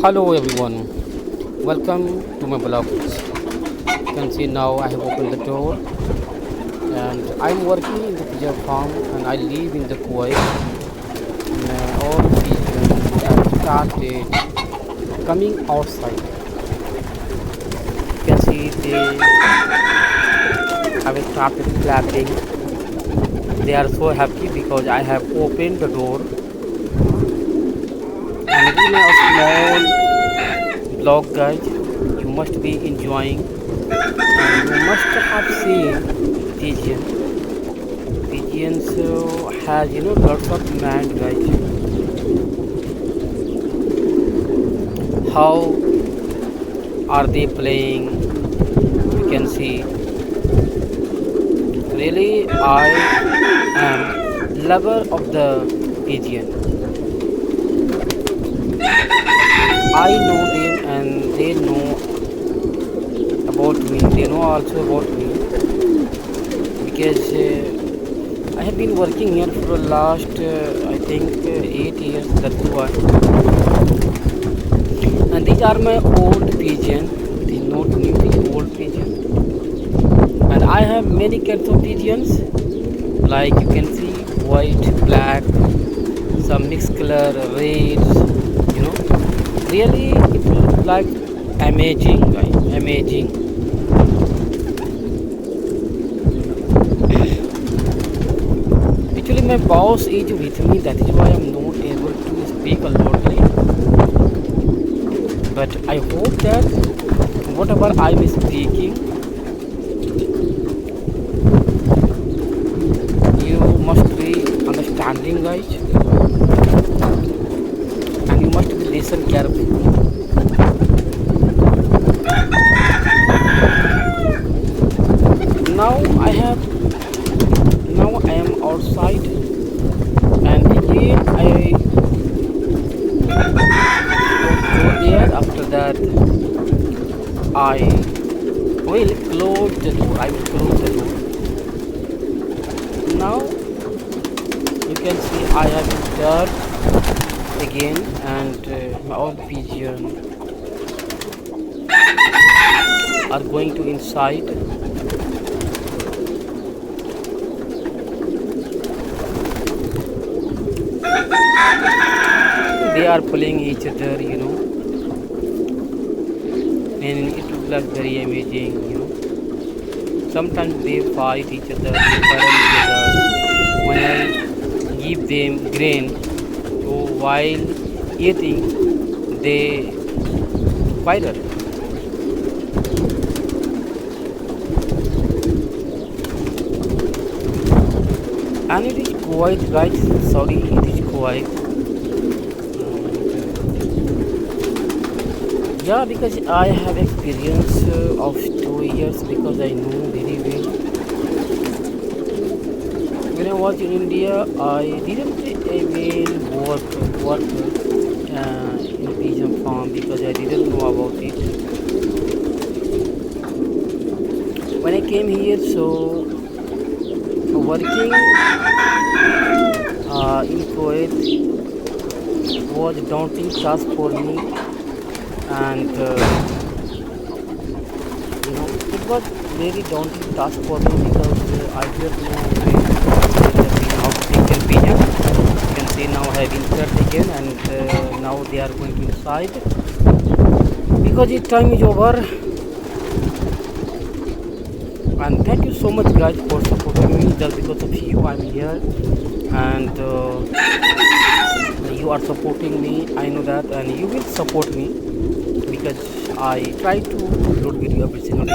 Hello everyone, welcome to my blog. You can see now I have opened the door and I'm working in the pigeon farm and I live in the Kuwait. And, all pigeons have started coming outside. You can see they have started clapping. They are so happy because I have opened the door and it is a small blog guys. You must be enjoying and you must have seen pigeon. Pigeons has lots of demand guys. How are they playing? You can see. Really, I am lover of the pigeon. I know them and they know about me. They know also about me because I have been working here for the last I think 8 years. That's why. And these are my old pigeon. They know to me these old pigeon. And I have many kinds of pigeons. Like you can see, white, black, some mixed color, reds. You know, really it looks like amazing, guys. Amazing. Actually, my boss is with me. That is why I'm not able to speak a loudly. But I hope that whatever I'm speaking, you must be understanding, guys, and you must be listen carefully. Now I have, now I am outside, and again I go there. After that, I will close the door. I will close the door. Now you can see I have dirt again, and my old pigeon are going to inside. They are playing each other, and it looks like very amazing. Sometimes they fight each other, they quarrel each other. When I give them grain, so while eating, they fight. And it is Kuwait, guys. Sorry, it is Kuwait. Yeah, because I have experience of 2 years because I know very well. When I was in India, I didn't even work in pigeon farm because I didn't know about it. When I came here, so working in Kuwait was a daunting task for me, and it was very daunting task for me because I didn't know how to take care pigeon. You can see now I have insert again, and now they are going inside because its time is over. And thank you so much guys for supporting me. Just because of you I'm here, and you are supporting me. I know that, and you will support me because I try to upload video every single day.